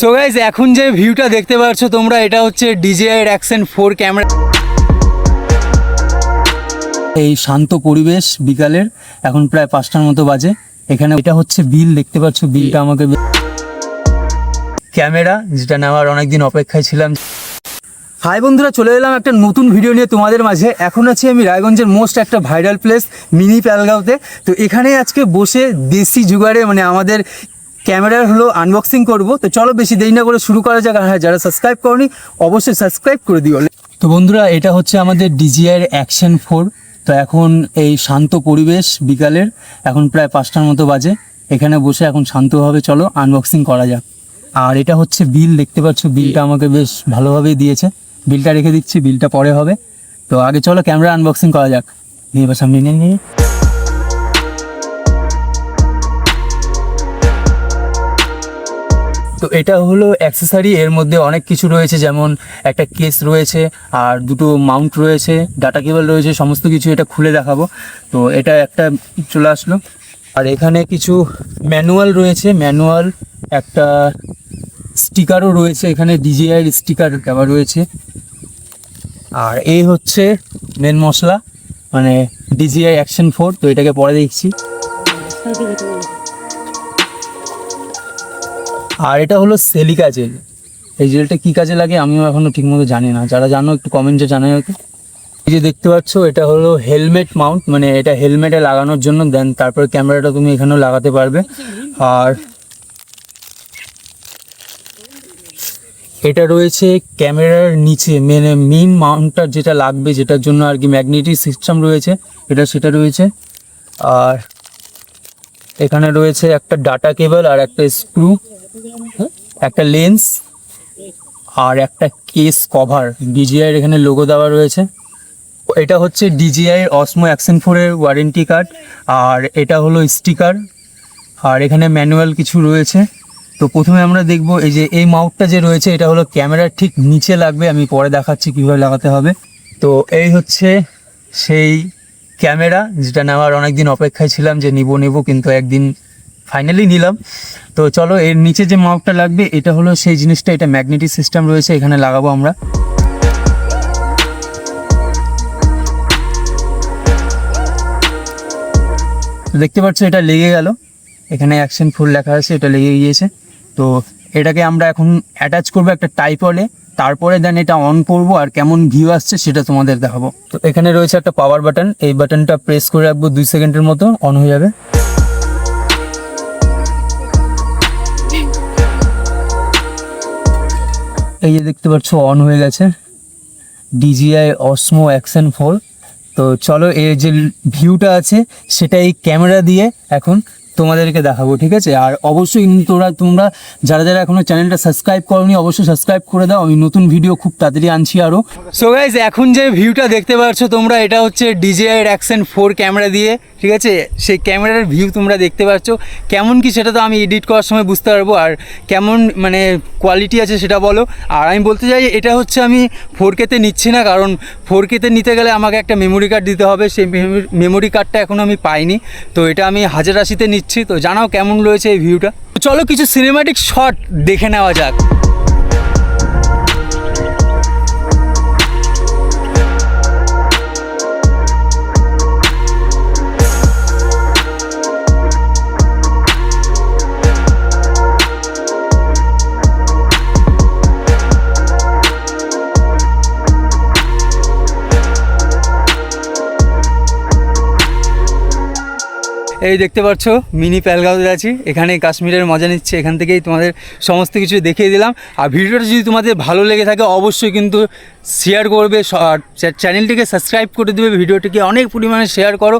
So guys, এখন যে ভিউটা দেখতে পাচ্ছ তোমরা, এটা হচ্ছে DJI অ্যাকশন 4 ক্যামেরা। এই শান্ত পরিবেশ বিকালের, এখন প্রায় 5টার মতো বাজে। এখানে এটা হচ্ছে বিল, দেখতে পাচ্ছ বিলটা আমাকে ক্যামেরা, যেটা নেওয়ার অনেকদিন অপেক্ষায় ছিলাম। হাই বন্ধুরা, চলে এলাম একটা নতুন ভিডিও নিয়ে তোমাদের মাঝে। এখন আছি আমি রায়গঞ্জের মোস্ট একটা ভাইরাল প্লেস মিনি প্যালগাঁওতে। তো এখানে আজকে বসে দেশি জুগাড়ে মানে আমাদের ক্যামেরার হলো আনবক্সিং করব। তো চলো বেশি দেরি না করে শুরু করা যাক। আর হ্যাঁ, যারা সাবস্ক্রাইব করনি অবশ্যই সাবস্ক্রাইব করে দিও। তো বন্ধুরা, এটা হচ্ছে আমাদের DJI অ্যাকশন 4। তো এখন এই শান্ত পরিবেশ বিকালের, এখন প্রায় 5টার মতো বাজে। এখানে বসে এখন শান্তভাবে চলো আনবক্সিং করা যাক। আর এটা হচ্ছে বিল, দেখতে পাচ্ছ বিলটা আমাকে বেশ ভালোভাবেই দিয়েছে। বিলটা রেখে দিচ্ছি, বিলটা পরে হবে। তো আগে চলো ক্যামেরা আনবক্সিং করা যাক। নিয়ে এবার সামনে নিয়ে তো এটা হলো অ্যাক্সেসরি। এর মধ্যে অনেক কিছু রয়েছে, যেমন একটা কেস রয়েছে আর দুটো মাউন্ট রয়েছে, ডাটা কেবল রয়েছে, সমস্ত কিছু এটা খুলে দেখাবো। তো এটা একটা চলে আসলো। আর এখানে কিছু ম্যানুয়াল রয়েছে, ম্যানুয়াল একটা স্টিকারও রয়েছে, এখানে DJI স্টিকার দেওয়া রয়েছে। আর এই হচ্ছে মেন মশলা, মানে DJI অ্যাকশন 4। তো এটাকে পরে দেখছি। আর এটা হলো সিলিকা জেল। এই জেলটা কী কাজে লাগে আমিও এখনও ঠিকমতো জানি না, যারা জানো একটু কমেন্টে জানাই হয়তো। এই যে দেখতে পাচ্ছ, এটা হলো হেলমেট মাউন্ট, মানে এটা হেলমেটে লাগানোর জন্য। দেন তারপর ক্যামেরাটা তুমি এখানেও লাগাতে পারবে। আর এটা রয়েছে ক্যামেরার নিচে, মেইন মাউন্টটা যেটা লাগবে, যেটার জন্য আর কি ম্যাগনেটিক সিস্টেম রয়েছে, সেটা রয়েছে। আর এখানে রয়েছে একটা ডাটা কেবল আর একটা স্ক্রু, একটা লেন্স আর একটা কেস কভার। DJI এখানে লোগো দেওয়া রয়েছে। এটা হচ্ছে DJI অসমো অ্যাকশন 4-এর ওয়ারেন্টি কার্ড। আর এটা হলো স্টিকার। আর এখানে ম্যানুয়াল কিছু রয়েছে। তো প্রথমে আমরা দেখব এই যে এই মাউন্টটা যে রয়েছে, এটা হলো ক্যামেরার ঠিক নিচে লাগবে। আমি পরে দেখাচ্ছি কীভাবে লাগাতে হবে। তো এই হচ্ছে সেই ক্যামেরা, যেটা নেওয়ার অনেকদিন অপেক্ষায় ছিলাম যে নিব, কিন্তু একদিন ফাইনালি নিলাম। তো চলো, এর নিচে যে মাউন্টটা লাগবে এটা হলো সেই জিনিসটা। এটা ম্যাগনেটিক সিস্টেম রয়েছে, এখানে লাগাবো আমরা। দেখতে পাচ্ছ এটা লেগে গেল, এখানে অ্যাকশন 4 লেখা আছে, এটা লেগে গিয়েছে। তো এটাকে আমরা এখন অ্যাটাচ করবো একটা ট্রাইপডে, তারপরে দেন এটা অন করব আর কেমন ভিউ আসছে সেটা তোমাদের দেখাবো। তো এখানে রয়েছে একটা পাওয়ার বাটন, এই বাটনটা প্রেস করে রাখবো 2 সেকেন্ডের মতো, অন হয়ে যাবে। এই যে দেখতে পাচ্ছ অন হয়ে গেছে DJI অসমো অ্যাকশন 4। তো চলো এর যে ভিউটা আছে সেটা এই ক্যামেরা দিয়ে এখন তোমাদেরকে দেখাবো, ঠিক আছে? আর অবশ্যই তোমরা যারা যারা এখনো চ্যানেলটা সাবস্ক্রাইব করোনি অবশ্যই সাবস্ক্রাইব করে দাও, আমি নতুন ভিডিও খুব তাড়াতাড়ি আনছি আরও। সো গাইজ, এখন যে ভিউটা দেখতে পাচ্ছ তোমরা, এটা হচ্ছে DJI অ্যাকশন 4 ক্যামেরা দিয়ে, ঠিক আছে? সেই ক্যামেরার ভিউ তোমরা দেখতে পাচ্ছ। কেমন কি সেটা তো আমি এডিট করার সময় বুঝতে পারবো, আর কেমন মানে কোয়ালিটি আছে সেটা বলো। আর আমি বলতে চাই, এটা হচ্ছে আমি 4K-তে নিচ্ছি না, কারণ 4K-তে নিতে গেলে আমাকে একটা মেমোরি কার্ড দিতে হবে। সেই মেমোরি কার্ডটা এখনও আমি পাইনি। তো এটা আমি 1080-তে নিচ্ছি। তো জানাও কেমন রয়েছে এই ভিউটা। চলো কিছু সিনেম্যাটিক শট দেখে নেওয়া যাক। এই দেখতে পাচ্ছ মিনি প্যালগাঁওতে আছি, এখানে কাশ্মীরের মজা নিচ্ছে। এখান থেকেই তোমাদের সমস্ত কিছু দেখিয়ে দিলাম। আর ভিডিওটা যদি তোমাদের ভালো লেগে থাকে অবশ্যই কিন্তু শেয়ার করবে, চ্যানেলটিকে সাবস্ক্রাইব করে দেবে, ভিডিওটিকে অনেক পরিমাণে শেয়ার করো।